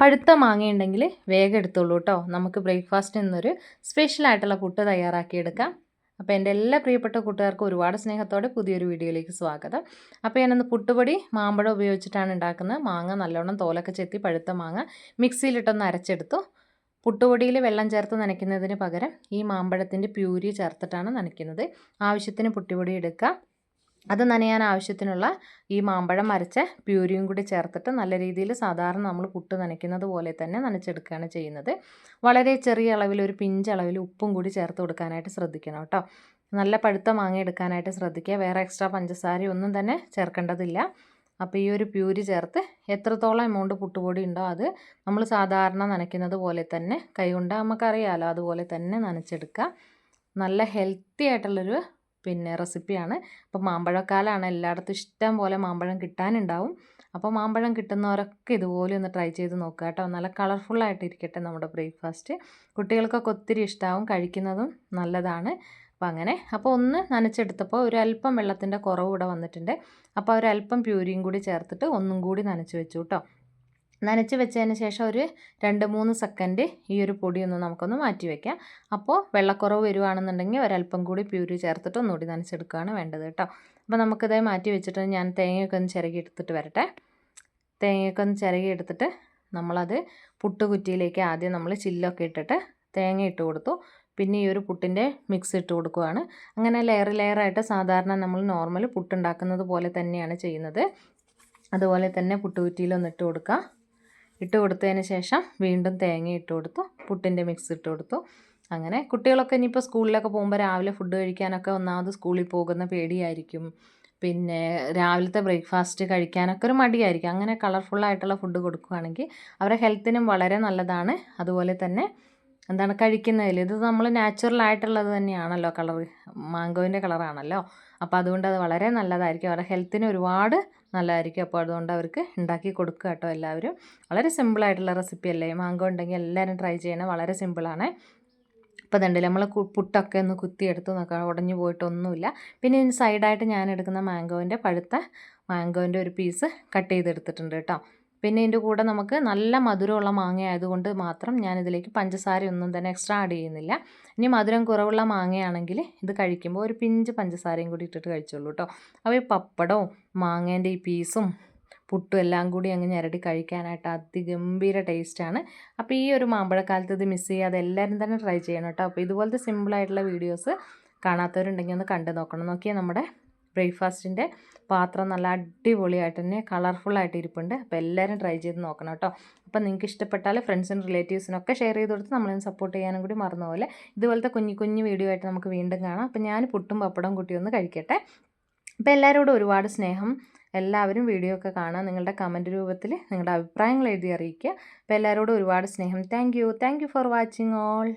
പഴുത്ത മാങ്ങയുണ്ടെങ്കിൽ വേഗം എടുത്തോളൂ കേട്ടോ. നമുക്ക് ബ്രേക്ക്ഫാസ്റ്റിന് ഇന്നൊരു സ്പെഷ്യലായിട്ടുള്ള പുട്ട് തയ്യാറാക്കിയെടുക്കാം. അപ്പോൾ എൻ്റെ എല്ലാ പ്രിയപ്പെട്ട കൂട്ടുകാർക്കും ഒരുപാട് സ്നേഹത്തോടെ പുതിയൊരു വീഡിയോയിലേക്ക് സ്വാഗതം. അപ്പോൾ ഞാനൊന്ന് പുട്ടുപൊടി മാമ്പഴം ഉപയോഗിച്ചിട്ടാണ് ഉണ്ടാക്കുന്നത്. മാങ്ങ നല്ലോണം തോലൊക്കെ ചെത്തി പഴുത്ത മാങ്ങ മിക്സിയിലിട്ടൊന്ന് അരച്ചെടുത്തു. പുട്ടുപൊടിയിൽ വെള്ളം ചേർത്ത് നനയ്ക്കുന്നതിന് പകരം ഈ മാമ്പഴത്തിൻ്റെ പ്യൂരി ചേർത്തിട്ടാണ് നനയ്ക്കുന്നത്. ആവശ്യത്തിന് പുട്ടുപൊടി എടുക്കുക. അത് നനയാൻ ആവശ്യത്തിനുള്ള ഈ മാമ്പഴം അരച്ച പ്യൂരിയും കൂടി ചേർത്തിട്ട് നല്ല രീതിയിൽ സാധാരണ നമ്മൾ പുട്ട് നനയ്ക്കുന്നത് പോലെ തന്നെ നനച്ചെടുക്കുകയാണ് ചെയ്യുന്നത്. വളരെ ചെറിയ അളവിൽ ഒരു പിഞ്ചളവിൽ ഉപ്പും കൂടി ചേർത്ത് കൊടുക്കാനായിട്ട് ശ്രദ്ധിക്കണം കേട്ടോ. നല്ല പഴുത്ത മാങ്ങ എടുക്കാനായിട്ട് ശ്രദ്ധിക്കുക. വേറെ എക്സ്ട്രാ പഞ്ചസാര ഒന്നും തന്നെ ചേർക്കേണ്ടതില്ല. അപ്പോൾ ഈ ഒരു പ്യൂരി ചേർത്ത് എത്രത്തോളം എമൗണ്ട് പുട്ടുപൊടി ഉണ്ടോ അത് നമ്മൾ സാധാരണ നനയ്ക്കുന്നത് പോലെ തന്നെ കൈകൊണ്ട് നമുക്കറിയാമല്ലോ അതുപോലെ തന്നെ നനച്ചെടുക്കുക. നല്ല ഹെൽത്തി ആയിട്ടുള്ളൊരു റെസിപ്പിയാണ്. അപ്പോൾ മാമ്പഴക്കാലമാണ്, എല്ലായിടത്തും ഇഷ്ടം പോലെ മാമ്പഴം കിട്ടാനുണ്ടാവും. അപ്പോൾ മാമ്പഴം കിട്ടുന്നവരൊക്കെ ഇതുപോലെ ഒന്ന് ട്രൈ ചെയ്ത് നോക്കുക കേട്ടോ. നല്ല കളർഫുള്ളായിട്ടിരിക്കട്ടെ നമ്മുടെ ബ്രേക്ക്ഫാസ്റ്റ്. കുട്ടികൾക്കൊക്കെ ഒത്തിരി ഇഷ്ടമാവും, കഴിക്കുന്നതും നല്ലതാണ്. അപ്പോൾ ഒന്ന് നനച്ചെടുത്തപ്പോൾ ഒരു അല്പം വെള്ളത്തിൻ്റെ കുറവ് ഇവിടെ വന്നിട്ടുണ്ട്. അപ്പോൾ ഒരല്പം പ്യൂരിയും കൂടി ചേർത്തിട്ട് ഒന്നും കൂടി നനച്ച് വെച്ചു കേട്ടോ. നനച്ച് വെച്ചതിന് ശേഷം ഒരു 2-3 സെക്കൻഡ് ഈ ഒരു പൊടിയൊന്ന് നമുക്കൊന്ന് മാറ്റി വയ്ക്കാം. അപ്പോൾ വെള്ളക്കുറവ് വരുവാണെന്നുണ്ടെങ്കിൽ ഒരല്പം കൂടി പ്യൂരി ചേർത്തിട്ട് ഒന്നുകൂടി നനച്ചെടുക്കുകയാണ് വേണ്ടത് കേട്ടോ. അപ്പോൾ നമുക്കിതേ മാറ്റി വെച്ചിട്ട് ഞാൻ തേങ്ങയൊക്കെ ഒന്ന് ചിരകി എടുത്തിട്ട് വരട്ടെ. തേങ്ങയൊക്കെ ഒന്ന് ചിരകി എടുത്തിട്ട് നമ്മളത് പുട്ടുകുറ്റിയിലേക്ക് ആദ്യം നമ്മൾ ചില്ലൊക്കെ ഇട്ടിട്ട് തേങ്ങ ഇട്ട് കൊടുത്തു. പിന്നെ ഈ ഒരു പുട്ടിൻ്റെ മിക്സ് ഇട്ട് കൊടുക്കുകയാണ്. അങ്ങനെ ലെയറായിട്ട് സാധാരണ നമ്മൾ നോർമൽ പുട്ടുണ്ടാക്കുന്നത് പോലെ തന്നെയാണ് ചെയ്യുന്നത്. അതുപോലെ തന്നെ പുട്ടുകുറ്റിയിലൊന്ന് ഇട്ട് കൊടുക്കുക. ഇട്ട് കൊടുത്തതിന് ശേഷം വീണ്ടും തേങ്ങ ഇട്ട് കൊടുത്തു, പുട്ടിൻ്റെ മിക്സ് ഇട്ട് കൊടുത്തു. അങ്ങനെ കുട്ടികളൊക്കെ ഇനിയിപ്പോൾ സ്കൂളിലൊക്കെ പോകുമ്പോൾ രാവിലെ ഫുഡ് കഴിക്കാനൊക്കെ ഒന്നാമത് സ്കൂളിൽ പോകുന്ന പേടിയായിരിക്കും. പിന്നെ രാവിലത്തെ ബ്രേക്ക്ഫാസ്റ്റ് കഴിക്കാനൊക്കെ ഒരു മടിയായിരിക്കും. അങ്ങനെ കളർഫുള്ളായിട്ടുള്ള ഫുഡ് കൊടുക്കുകയാണെങ്കിൽ അവരുടെ ഹെൽത്തിനും വളരെ നല്ലതാണ്. അതുപോലെ തന്നെ കഴിക്കുന്നതിൽ ഇത് നമ്മൾ നാച്ചുറലായിട്ടുള്ളത് തന്നെയാണല്ലോ, കളർ മാംഗോവിൻ്റെ കളറാണല്ലോ. അപ്പോൾ അതുകൊണ്ട് അത് വളരെ നല്ലതായിരിക്കും, അവരുടെ ഹെൽത്തിന് ഒരുപാട് നല്ലതായിരിക്കും. അപ്പോൾ അതുകൊണ്ട് അവർക്ക് ഉണ്ടാക്കി കൊടുക്കുക കേട്ടോ എല്ലാവരും. വളരെ സിമ്പിളായിട്ടുള്ള റെസിപ്പി അല്ലേ. മാംഗോ ഉണ്ടെങ്കിൽ എല്ലാവരും ട്രൈ ചെയ്യണം, വളരെ സിമ്പിളാണ്. അപ്പോൾ അതുണ്ടല്ലോ നമ്മൾ പുട്ടൊക്കെ ഒന്ന് കുത്തിയെടുത്ത് നോക്കാം, ഉടഞ്ഞു പോയിട്ടൊന്നുമില്ല. പിന്നെ ഇതിന് സൈഡായിട്ട് ഞാൻ എടുക്കുന്ന പഴുത്ത മാംഗോൻ്റെ ഒരു പീസ് കട്ട് ചെയ്തെടുത്തിട്ടുണ്ട് കേട്ടോ. പിന്നെ ഇതിൻ്റെ കൂടെ നമുക്ക് നല്ല മധുരമുള്ള മാങ്ങ ആയതുകൊണ്ട് മാത്രം ഞാനിതിലേക്ക് പഞ്ചസാരയൊന്നും തന്നെ എക്സ്ട്രാ ആഡ് ചെയ്യുന്നില്ല. ഇനി മധുരം കുറവുള്ള മാങ്ങയാണെങ്കിൽ ഇത് കഴിക്കുമ്പോൾ ഒരു പിഞ്ച് പഞ്ചസാരയും കൂടി ഇട്ടിട്ട് കഴിച്ചോളൂ കേട്ടോ. അപ്പോൾ ഈ പപ്പടവും മാങ്ങേൻ്റെ ഈ പീസും പുട്ടും എല്ലാം കൂടി അങ്ങ് ഞെരടി കഴിക്കാനായിട്ട് അതിഗംഭീര ടേസ്റ്റാണ്. അപ്പോൾ ഈ ഒരു മാമ്പഴക്കാലത്ത് ഇത് മിസ് ചെയ്യാതെ എല്ലാവരും തന്നെ ട്രൈ ചെയ്യണം കേട്ടോ. അപ്പോൾ ഇതുപോലത്തെ സിമ്പിളായിട്ടുള്ള വീഡിയോസ് കാണാത്തവരുണ്ടെങ്കിൽ ഒന്ന് കണ്ടു നോക്കണം. നോക്കിയാൽ നമ്മുടെ ബ്രേക്ക്ഫാസ്റ്റിൻ്റെ പാത്രം നല്ല അടിപൊളിയായിട്ട് തന്നെ കളർഫുള്ളായിട്ട് ഇരിപ്പുണ്ട്. അപ്പോൾ എല്ലാവരും ട്രൈ ചെയ്ത് നോക്കണം കേട്ടോ. അപ്പോൾ നിങ്ങൾക്ക് ഇഷ്ടപ്പെട്ടാൽ ഫ്രണ്ട്സിനും റിലേറ്റീവ്സിനൊക്കെ ഷെയർ ചെയ്ത് കൊടുത്ത് നമ്മളൊന്ന് സപ്പോർട്ട് ചെയ്യാനും കൂടി മറന്നു പോലെ. ഇതുപോലത്തെ കുഞ്ഞു വീഡിയോ ആയിട്ട് നമുക്ക് വീണ്ടും കാണാം. അപ്പോൾ ഞാൻ പുട്ടും പപ്പടവും കൂട്ടി ഒന്ന് കഴിക്കട്ടെ. അപ്പോൾ എല്ലാവരോടും ഒരുപാട് സ്നേഹം. എല്ലാവരും വീഡിയോ ഒക്കെ കാണാൻ നിങ്ങളുടെ കമൻറ്റ് രൂപത്തിൽ നിങ്ങളുടെ അഭിപ്രായങ്ങൾ എഴുതി അറിയിക്കുക. അപ്പോൾ എല്ലാവരോടും ഒരുപാട് സ്നേഹം. Thank you for watching all.